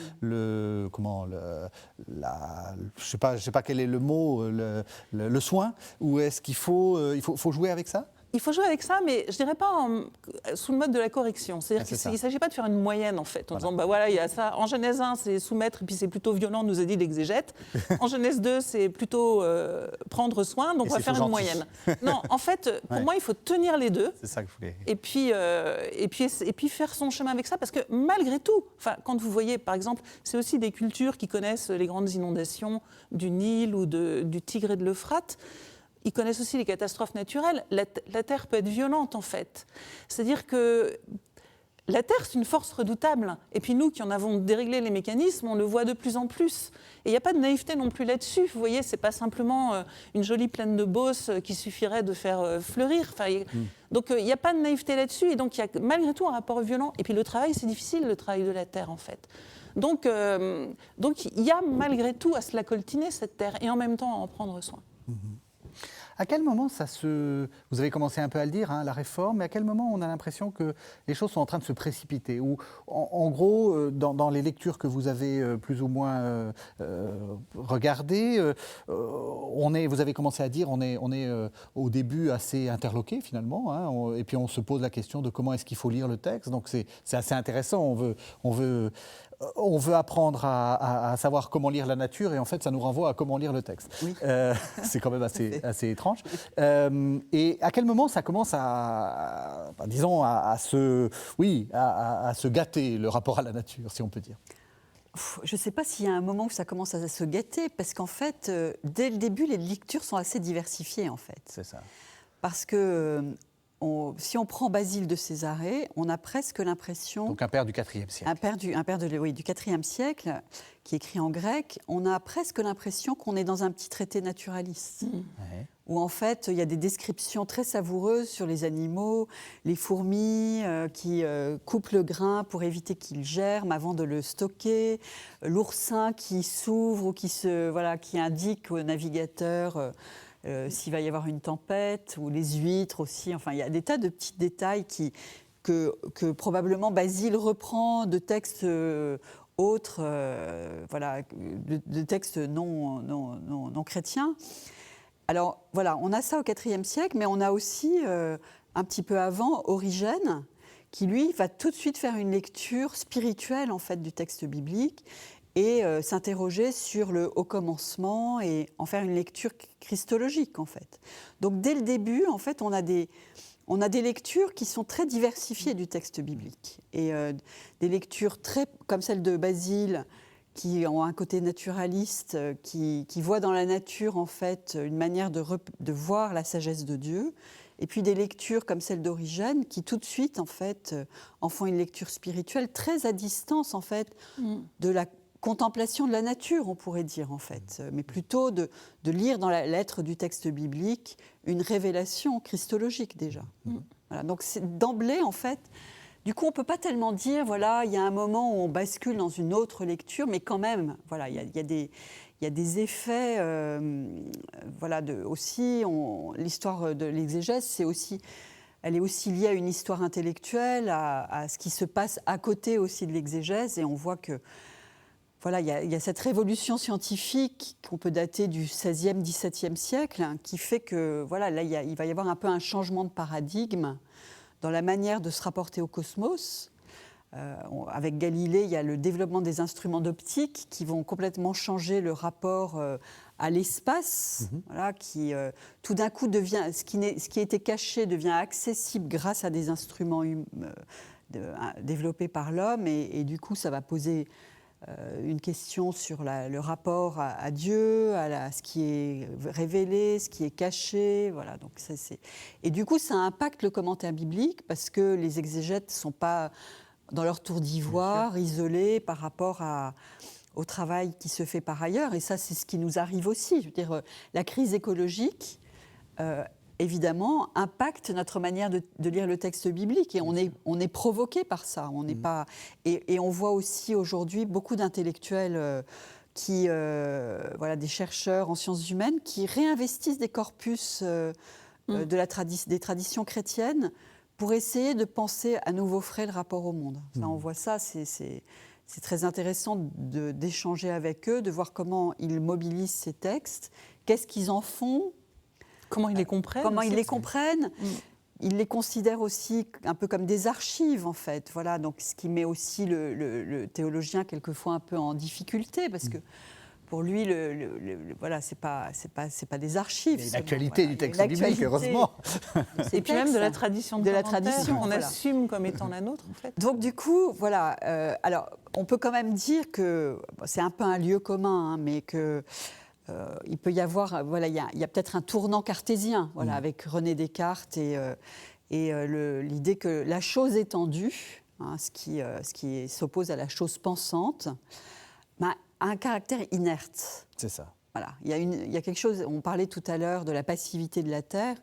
S1: sais pas quel est le mot, le soin, ou est-ce qu'il faut jouer avec ça?
S2: Il faut jouer avec ça, mais je ne dirais pas sous le mode de la correction. C'est-à-dire qu'il ne s'agit pas de faire une moyenne, en fait, en disant, il y a ça. En Genèse 1, c'est soumettre, et puis c'est plutôt violent, nous a dit l'exégète. En Genèse 2, c'est plutôt prendre soin, donc on va faire une moyenne. Non, en fait, pour moi, il faut tenir les deux.
S1: C'est ça que je voulais.
S2: Et puis faire son chemin avec ça, parce que malgré tout, quand vous voyez, par exemple, c'est aussi des cultures qui connaissent les grandes inondations du Nil ou du Tigre et de l'Euphrate. Ils connaissent aussi les catastrophes naturelles. La Terre peut être violente, en fait. C'est-à-dire que la Terre, c'est une force redoutable. Et puis nous, qui en avons déréglé les mécanismes, on le voit de plus en plus. Et il n'y a pas de naïveté non plus là-dessus. Vous voyez, ce n'est pas simplement une jolie plaine de Beauce qui suffirait de faire fleurir. Donc il n'y a pas de naïveté là-dessus. Et donc il y a malgré tout un rapport violent. Et puis le travail, c'est difficile, le travail de la Terre, en fait. Donc il y a malgré tout à se la coltiner, cette Terre, et en même temps à en prendre soin.
S1: À quel moment vous avez commencé un peu à le dire, la réforme, mais à quel moment on a l'impression que les choses sont en train de se précipiter? Ou en gros, dans les lectures que vous avez plus ou moins regardées, vous avez commencé à dire on est au début assez interloqué finalement, et puis on se pose la question de comment est-ce qu'il faut lire le texte. Donc c'est assez intéressant. On veut apprendre à savoir comment lire la nature, et en fait ça nous renvoie à comment lire le texte. Oui. C'est quand même assez étrange. Et à quel moment ça commence à se gâter, le rapport à la nature, si on peut dire?
S3: Je ne sais pas s'il y a un moment où ça commence à se gâter, parce qu'en fait, dès le début, les lectures sont assez diversifiées, en fait.
S1: C'est ça.
S3: Parce que si on prend Basile de Césarée, on a presque l'impression...
S1: Donc un père du IVe siècle.
S3: Un père du IVe siècle, qui écrit en grec, on a presque l'impression qu'on est dans un petit traité naturaliste. Ouais. Où en fait, il y a des descriptions très savoureuses sur les animaux, les fourmis qui coupent le grain pour éviter qu'il germe avant de le stocker, l'oursin qui s'ouvre ou qui indique au navigateur... s'il va y avoir une tempête, ou les huîtres aussi. Enfin, il y a des tas de petits détails que probablement Basile reprend de textes autres, de textes non chrétiens. Alors, voilà, on a ça au IVe siècle, mais on a aussi, un petit peu avant, Origène, qui, lui, va tout de suite faire une lecture spirituelle, en fait, du texte biblique, et s'interroger sur le haut commencement et en faire une lecture christologique, en fait. Donc, dès le début, en fait, on a des lectures qui sont très diversifiées du texte biblique. Et des lectures comme celle de Basile, qui ont un côté naturaliste, qui voient dans la nature en fait une manière de voir la sagesse de Dieu, et puis des lectures comme celle d'Origène qui tout de suite en fait en font une lecture spirituelle très à distance en fait de la contemplation de la nature, on pourrait dire en fait, mais plutôt de lire dans la lettre du texte biblique une révélation christologique déjà. Voilà, donc c'est d'emblée en fait. Du coup, on ne peut pas tellement dire, voilà, il y a un moment où on bascule dans une autre lecture, mais quand même, voilà, il y a des effets, voilà, aussi, l'histoire de l'exégèse, elle est aussi liée à une histoire intellectuelle, à ce qui se passe à côté aussi de l'exégèse, et on voit que, voilà, il y a cette révolution scientifique qu'on peut dater du XVIe, XVIIe siècle, hein, qui fait que, voilà, là, il va y avoir un peu un changement de paradigme dans la manière de se rapporter au cosmos. Avec Galilée, il y a le développement des instruments d'optique qui vont complètement changer le rapport à l'espace, voilà, qui tout d'un coup devient, ce qui était caché devient accessible grâce à des instruments développés par l'homme, et du coup ça va poser une question sur le rapport à Dieu, à ce qui est révélé, ce qui est caché. Voilà, donc et du coup, ça impacte le commentaire biblique parce que les exégètes ne sont pas dans leur tour d'ivoire, isolés par rapport au travail qui se fait par ailleurs. Et ça, c'est ce qui nous arrive aussi. Je veux dire, la crise écologique, évidemment, impacte notre manière de lire le texte biblique. Et on est provoqué par ça. On n'est pas... Et on voit aussi aujourd'hui beaucoup d'intellectuels, voilà, des chercheurs en sciences humaines, qui réinvestissent des corpus des traditions chrétiennes pour essayer de penser à nouveau frais le rapport au monde. Ça, on voit ça, c'est très intéressant d'échanger avec eux, de voir comment ils mobilisent ces textes, qu'est-ce qu'ils en font,
S2: comment ils les comprennent.
S3: Ils les considèrent aussi un peu comme des archives, en fait. Voilà, donc ce qui met aussi le théologien quelquefois un peu en difficulté, parce que pour lui, voilà, c'est pas des archives.
S1: Il y a l'actualité du texte biblique, heureusement.
S2: Et puis même de la tradition
S3: de la tradition,
S2: qu'on assume comme étant la nôtre, en fait.
S3: Donc du coup, voilà. Alors, on peut quand même dire que c'est un peu un lieu commun, hein, mais que il peut y avoir, voilà, il y a peut-être un tournant cartésien, voilà, avec René Descartes et l'idée que la chose étendue, hein, ce qui s'oppose à la chose pensante, a un caractère inerte.
S1: C'est ça.
S3: Voilà, il y a quelque chose. On parlait tout à l'heure de la passivité de la Terre,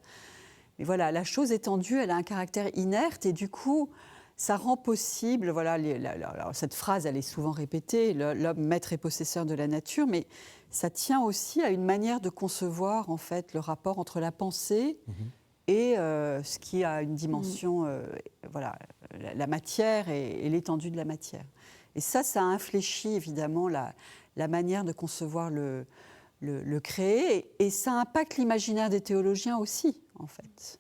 S3: mais voilà, la chose étendue, elle a un caractère inerte et du coup, ça rend possible. Voilà, alors cette phrase, elle est souvent répétée, l'homme maître et possesseur de la nature, mais ça tient aussi à une manière de concevoir en fait le rapport entre la pensée et ce qui a une dimension, voilà, la matière et l'étendue de la matière. Et ça a infléchi évidemment la manière de concevoir le créé, et ça impacte l'imaginaire des théologiens aussi, en fait.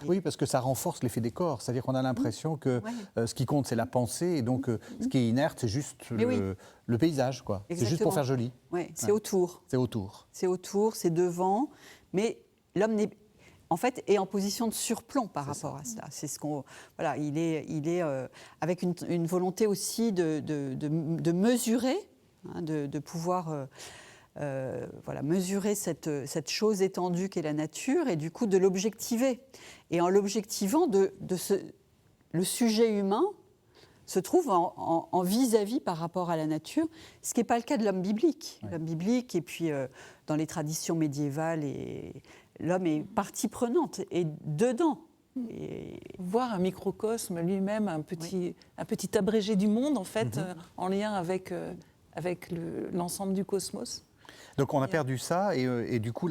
S1: Oui, parce que ça renforce l'effet des corps, c'est-à-dire qu'on a l'impression que ce qui compte, c'est la pensée, et donc ce qui est inerte, c'est juste le paysage, quoi. C'est juste pour faire joli.
S3: Oui, c'est autour.
S1: C'est autour.
S3: C'est autour, c'est devant, mais l'homme n'est... En fait, est en position de surplomb par rapport à cela. C'est ce qu'on, voilà, il est avec une volonté aussi de mesurer, hein, de pouvoir voilà, mesurer cette chose étendue qu'est la nature et du coup de l'objectiver. Et en l'objectivant, le sujet humain se trouve en vis-à-vis par rapport à la nature, ce qui n'est pas le cas de l'homme biblique. Ouais. L'homme biblique, et puis dans les traditions médiévales, l'homme est partie prenante, et dedans. Et...
S2: Voir un microcosme lui-même, un petit abrégé du monde, en fait, en lien avec l'ensemble du cosmos.
S1: Donc on a perdu ça et du coup,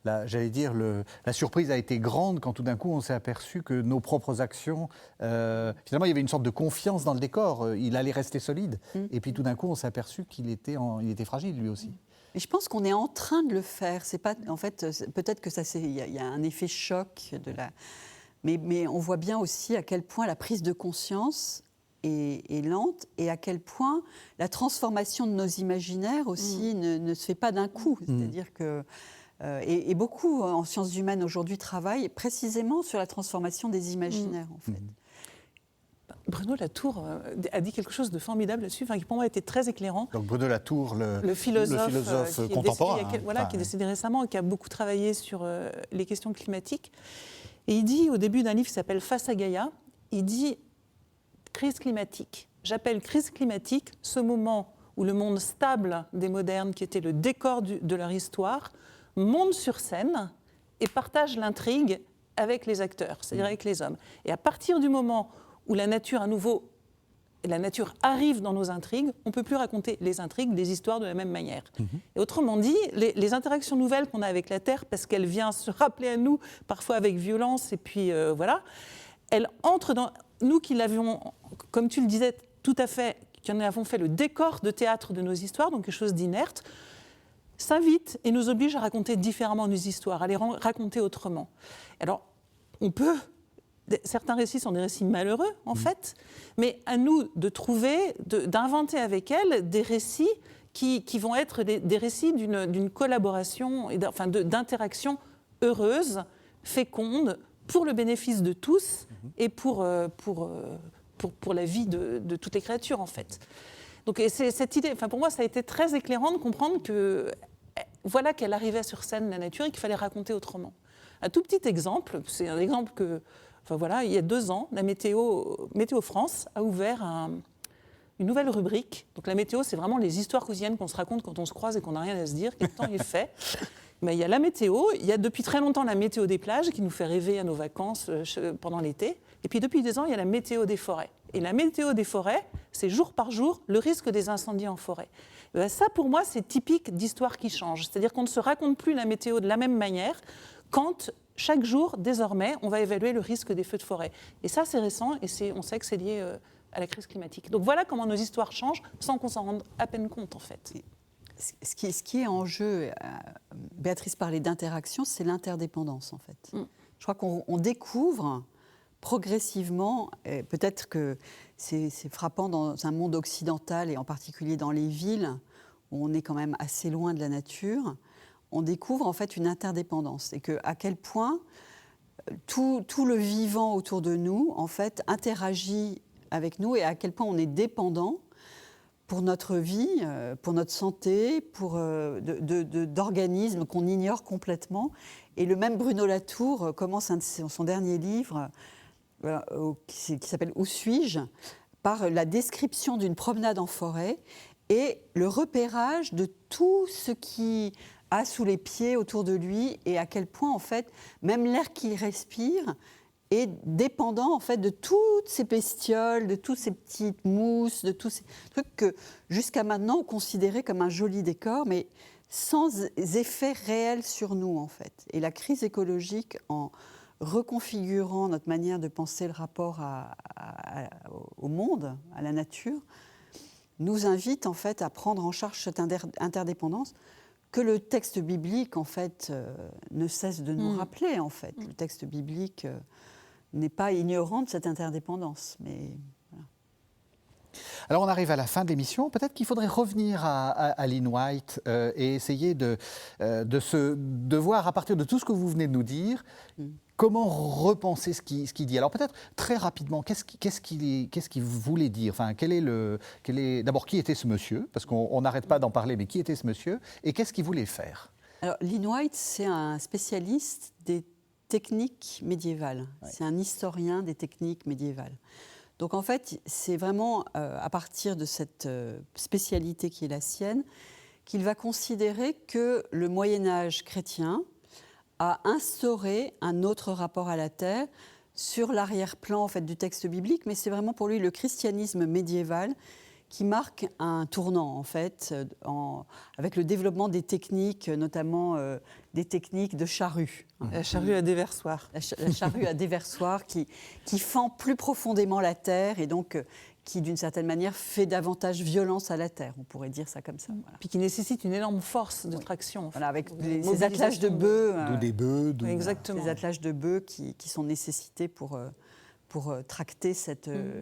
S1: j'allais dire, la surprise a été grande quand tout d'un coup on s'est aperçu que nos propres actions, finalement il y avait une sorte de confiance dans le décor, il allait rester solide. Et puis tout d'un coup on s'est aperçu qu'il était fragile lui aussi.
S3: Et je pense qu'on est en train de le faire. C'est pas, en fait, peut-être que il y a un effet choc mais on voit bien aussi à quel point la prise de conscience est lente et à quel point la transformation de nos imaginaires aussi ne se fait pas d'un coup. C'est-à-dire que et beaucoup en sciences humaines aujourd'hui travaillent précisément sur la transformation des imaginaires en fait.
S2: Bruno Latour a dit quelque chose de formidable là-dessus, qui pour moi a été très éclairant.
S1: Donc Bruno Latour,
S2: le philosophe qui
S1: contemporain.
S2: qui est décédé récemment et qui a beaucoup travaillé sur les questions climatiques. Et il dit, au début d'un livre qui s'appelle Face à Gaïa, il dit « crise climatique ». J'appelle crise climatique ce moment où le monde stable des modernes, qui était le décor de leur histoire, monte sur scène et partage l'intrigue avec les acteurs, c'est-à-dire avec les hommes. Et à partir du moment où la nature arrive dans nos intrigues, on ne peut plus raconter les intrigues, les histoires de la même manière. Et autrement dit, les interactions nouvelles qu'on a avec la Terre, parce qu'elle vient se rappeler à nous, parfois avec violence, et puis voilà, elle entre dans... Nous qui l'avions, comme tu le disais tout à fait, qui en avons fait le décor de théâtre de nos histoires, donc quelque chose d'inerte, s'invite et nous oblige à raconter différemment nos histoires, à les raconter autrement. Alors, on peut... Certains récits sont des récits malheureux, en fait, mais à nous de trouver, d'inventer avec elles des récits qui vont être des récits d'une collaboration, d'interaction heureuse, féconde, pour le bénéfice de tous et pour la vie de toutes les créatures, en fait. Donc, c'est cette idée, pour moi, ça a été très éclairant de comprendre que voilà qu'elle arrivait sur scène, la nature, et qu'il fallait raconter autrement. Un tout petit exemple, c'est un exemple que... il y a 2 ans, la Météo France a ouvert une nouvelle rubrique. Donc la météo, c'est vraiment les histoires quotidiennes qu'on se raconte quand on se croise et qu'on n'a rien à se dire, quel temps il fait. Mais il y a la météo, il y a depuis très longtemps la météo des plages qui nous fait rêver à nos vacances pendant l'été. Et puis depuis 2 ans, il y a la météo des forêts. Et la météo des forêts, c'est jour par jour le risque des incendies en forêt. Et bien ça, pour moi, c'est typique d'histoire qui change. C'est-à-dire qu'on ne se raconte plus la météo de la même manière quand... Chaque jour, désormais, on va évaluer le risque des feux de forêt. Et ça, c'est récent et on sait que c'est lié à la crise climatique. Donc voilà comment nos histoires changent sans qu'on s'en rende à peine compte, en fait.
S3: Ce qui est en jeu, Béatrice parlait d'interaction, c'est l'interdépendance, en fait. Je crois qu'on découvre progressivement, peut-être que c'est frappant dans un monde occidental et en particulier dans les villes, où on est quand même assez loin de la nature, on découvre en fait une interdépendance et à quel point tout le vivant autour de nous en fait interagit avec nous et à quel point on est dépendant pour notre vie, pour notre santé, d'organismes qu'on ignore complètement. Et le même Bruno Latour commence son dernier livre qui s'appelle « Où suis-je ?», par la description d'une promenade en forêt et le repérage de tout ce qui a sous les pieds autour de lui et à quel point en fait même l'air qu'il respire est dépendant en fait de toutes ces bestioles, de toutes ces petites mousses, de tous ces trucs que jusqu'à maintenant on considérait comme un joli décor mais sans effet réel sur nous en fait. Et la crise écologique, en reconfigurant notre manière de penser le rapport au monde, à la nature, nous invite en fait à prendre en charge cette interdépendance que le texte biblique, en fait, ne cesse de nous rappeler, en fait. Le texte biblique n'est pas ignorant de cette interdépendance, mais... Voilà.
S1: Alors, on arrive à la fin de l'émission. Peut-être qu'il faudrait revenir à Lynn White et essayer de voir, à partir de tout ce que vous venez de nous dire, comment repenser ce qu'il dit. Alors, peut-être, très rapidement, qu'est-ce qu'il voulait dire ? Enfin, d'abord, qui était ce monsieur ? Parce qu'on n'arrête pas d'en parler, mais qui était ce monsieur ? Et qu'est-ce qu'il voulait faire ? Alors,
S3: Lynn White, c'est un spécialiste des techniques médiévales. Ouais. C'est un historien des techniques médiévales. Donc en fait, c'est vraiment à partir de cette spécialité qui est la sienne qu'il va considérer que le Moyen-Âge chrétien a instauré un autre rapport à la terre sur l'arrière-plan en fait, du texte biblique, mais c'est vraiment pour lui le christianisme médiéval qui marque un tournant en fait, avec le développement des techniques, notamment des techniques de charrue.
S2: La charrue à déversoir.
S3: La charrue à déversoir qui fend plus profondément la terre et donc qui, d'une certaine manière, fait davantage violence à la terre. On pourrait dire ça comme ça. Voilà.
S2: Puis qui nécessite une énorme force de traction.
S3: Voilà, avec ces attelages de bœufs.
S1: D'où des bœufs.
S2: Exactement.
S3: Ces attelages de bœufs qui sont nécessités pour tracter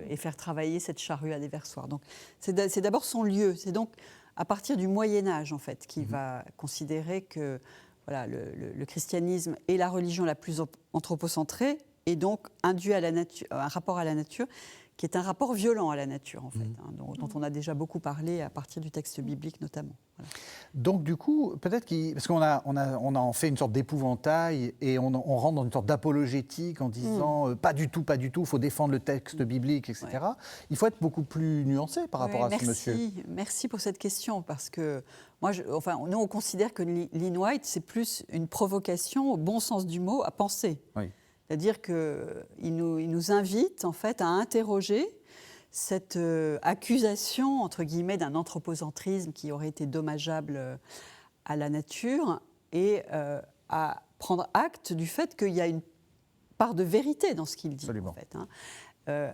S3: et faire travailler cette charrue à déversoir. Donc, c'est d'abord son lieu. C'est donc à partir du Moyen-Âge, en fait, qu'il va considérer que voilà, le christianisme est la religion la plus anthropocentrée, et donc induit à la nature, un rapport à la nature qui est un rapport violent à la nature, en fait, dont on a déjà beaucoup parlé à partir du texte biblique notamment. Voilà.
S1: Donc du coup, peut-être parce qu'on a en fait une sorte d'épouvantail et on rentre dans une sorte d'apologétique en disant pas du tout, il faut défendre le texte biblique, etc. Ouais. Il faut être beaucoup plus nuancé par rapport à ce monsieur.
S3: Merci pour cette question, parce que nous on considère que Lynn White, c'est plus une provocation au bon sens du mot à penser. Oui. C'est-à-dire qu'il nous invite en fait à interroger cette accusation, entre guillemets, d'un anthropocentrisme qui aurait été dommageable à la nature et à prendre acte du fait qu'il y a une part de vérité dans ce qu'il dit.
S1: Absolument.
S3: En fait,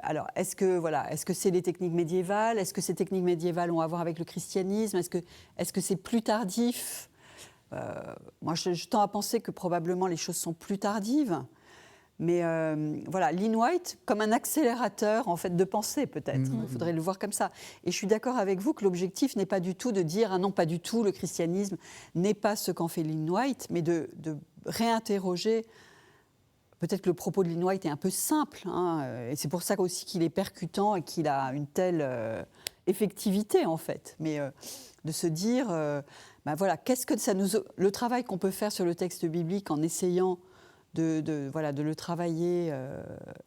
S3: alors, est-ce que c'est les techniques médiévales ? Est-ce que ces techniques médiévales ont à voir avec le christianisme ? Est-ce que c'est plus tardif ? Moi, je tends à penser que probablement les choses sont plus tardives. Mais Lynn White, comme un accélérateur en fait, de pensée peut-être, il faudrait le voir comme ça. Et je suis d'accord avec vous que l'objectif n'est pas du tout de dire « ah non, pas du tout, le christianisme n'est pas ce qu'en fait Lynn White », mais de réinterroger. Peut-être que le propos de Lynn White est un peu simple, et c'est pour ça aussi qu'il est percutant et qu'il a une telle effectivité en fait. Mais de se dire, qu'est-ce que ça le travail qu'on peut faire sur le texte biblique en essayant de le travailler.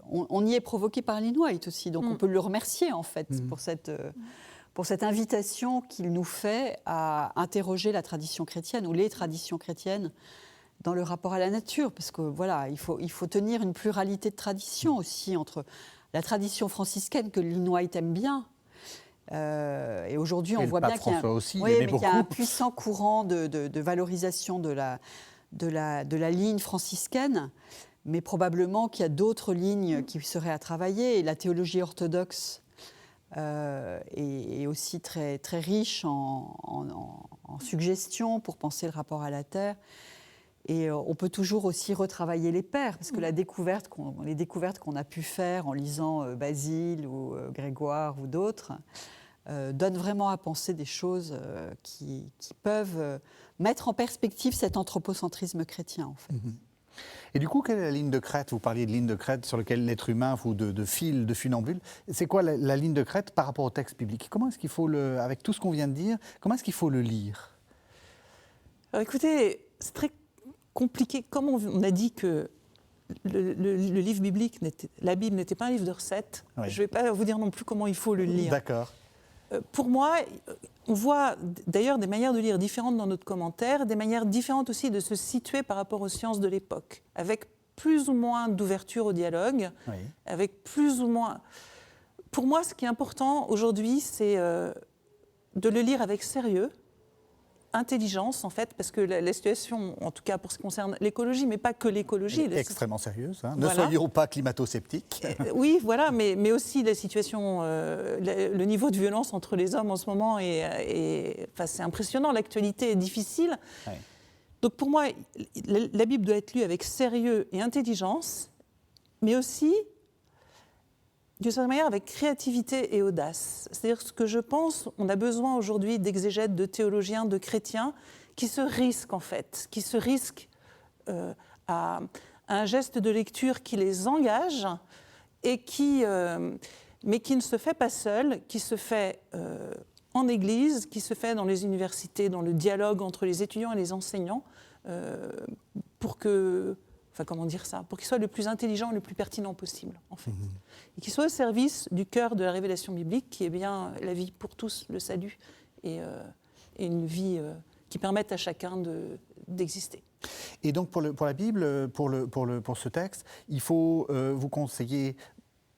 S3: On y est provoqué par Lynn White aussi, donc on peut le remercier en fait pour cette invitation qu'il nous fait à interroger la tradition chrétienne ou les traditions chrétiennes dans le rapport à la nature, parce que il faut tenir une pluralité de traditions aussi entre la tradition franciscaine que Lynn White aime bien. Et aujourd'hui, on voit bien qu'il y a un puissant courant de valorisation de la ligne franciscaine, mais probablement qu'il y a d'autres lignes qui seraient à travailler. Et la théologie orthodoxe est aussi très, très riche en suggestions pour penser le rapport à la terre. Et on peut toujours aussi retravailler les pères, parce que les découvertes qu'on a pu faire en lisant Basile ou Grégoire ou d'autres donnent vraiment à penser des choses qui peuvent mettre en perspective cet anthropocentrisme chrétien, en fait.
S1: Et du coup, quelle est la ligne de crête ? Vous parliez de ligne de crête sur laquelle l'être humain, ou de fil, de funambule. C'est quoi la ligne de crête par rapport au texte biblique ? Comment est-ce qu'il faut, avec tout ce qu'on vient de dire, comment est-ce qu'il faut le lire ?
S2: Alors écoutez, c'est très compliqué. Comme on a dit que le livre biblique, la Bible n'était pas un livre de recettes, je ne vais pas vous dire non plus comment il faut le lire.
S1: D'accord.
S2: Pour moi, on voit d'ailleurs des manières de lire différentes dans notre commentaire, des manières différentes aussi de se situer par rapport aux sciences de l'époque, avec plus ou moins d'ouverture au dialogue, avec plus ou moins... Pour moi, ce qui est important aujourd'hui, c'est de le lire avec sérieux, intelligence, en fait, parce que la situation, en tout cas pour ce qui concerne l'écologie, mais pas que l'écologie...
S1: Elle est extrêmement sérieuse. Ne soyons pas climato-sceptiques.
S2: Oui, voilà, mais aussi la situation, le niveau de violence entre les hommes en ce moment, c'est impressionnant, l'actualité est difficile. Ouais. Donc pour moi, la Bible doit être lue avec sérieux et intelligence, mais aussi, d'une certaine manière, avec créativité et audace. C'est-à-dire ce que je pense, on a besoin aujourd'hui d'exégètes, de théologiens, de chrétiens qui se risquent en fait, qui se risquent à un geste de lecture qui les engage et mais qui ne se fait pas seul, qui se fait en Église, qui se fait dans les universités, dans le dialogue entre les étudiants et les enseignants, pour que... pour qu'il soit le plus intelligent et le plus pertinent possible, en fait. Et qu'il soit au service du cœur de la révélation biblique, qui est bien la vie pour tous, le salut, et une vie qui permette à chacun d'exister.
S1: Et donc, pour la Bible, pour ce texte, il faut vous conseiller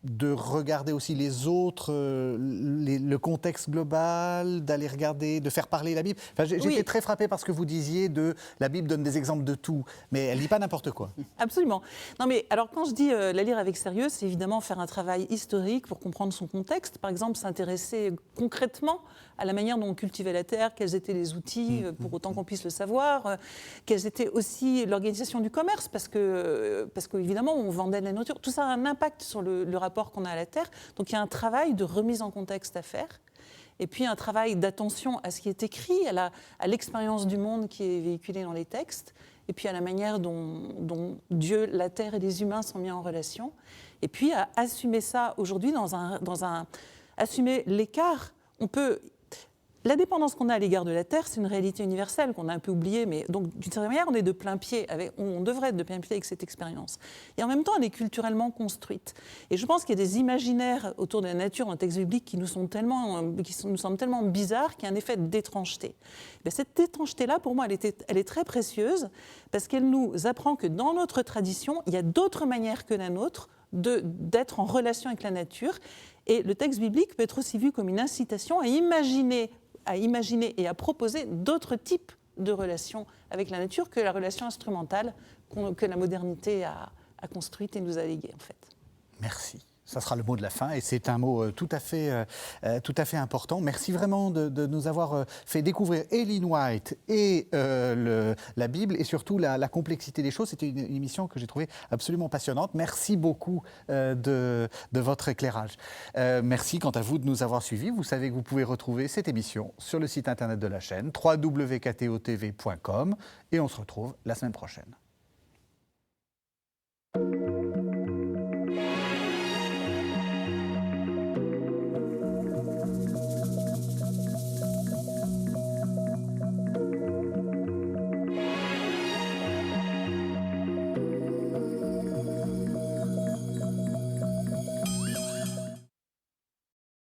S1: de regarder aussi les autres, le contexte global, d'aller regarder, de faire parler la Bible. Enfin, j'étais très frappée par ce que vous disiez la Bible donne des exemples de tout, mais elle ne dit pas n'importe quoi.
S2: Absolument. Non, mais alors quand je dis la lire avec sérieux, c'est évidemment faire un travail historique pour comprendre son contexte. Par exemple, s'intéresser concrètement à la manière dont on cultivait la terre, quels étaient les outils, pour autant qu'on puisse le savoir, quelles étaient aussi l'organisation du commerce, parce qu'évidemment, on vendait de la nourriture. Tout ça a un impact sur le rapport qu'on a à la terre. Donc il y a un travail de remise en contexte à faire, et puis un travail d'attention à ce qui est écrit, à l'expérience du monde qui est véhiculée dans les textes, et puis à la manière dont Dieu, la terre et les humains sont mis en relation, et puis à assumer ça aujourd'hui assumer l'écart. La dépendance qu'on a à l'égard de la Terre, c'est une réalité universelle qu'on a un peu oubliée, mais donc d'une certaine manière, on est de plein pied, on devrait être de plein pied avec cette expérience. Et en même temps, elle est culturellement construite. Et je pense qu'il y a des imaginaires autour de la nature dans le texte biblique qui nous semblent tellement bizarres qu'il y a un effet d'étrangeté. Mais cette étrangeté-là, pour moi, elle est très précieuse parce qu'elle nous apprend que dans notre tradition, il y a d'autres manières que la nôtre d'être en relation avec la nature. Et le texte biblique peut être aussi vu comme une incitation à imaginer et à proposer d'autres types de relations avec la nature que la relation instrumentale que la modernité a construite et nous a léguée, en fait.
S1: Merci. Ça sera le mot de la fin et c'est un mot tout à fait important. Merci vraiment de nous avoir fait découvrir et Lynn White et la Bible et surtout la complexité des choses. C'était une émission que j'ai trouvée absolument passionnante. Merci beaucoup de votre éclairage. Merci quant à vous de nous avoir suivis. Vous savez que vous pouvez retrouver cette émission sur le site internet de la chaîne www.ktotv.com et on se retrouve la semaine prochaine.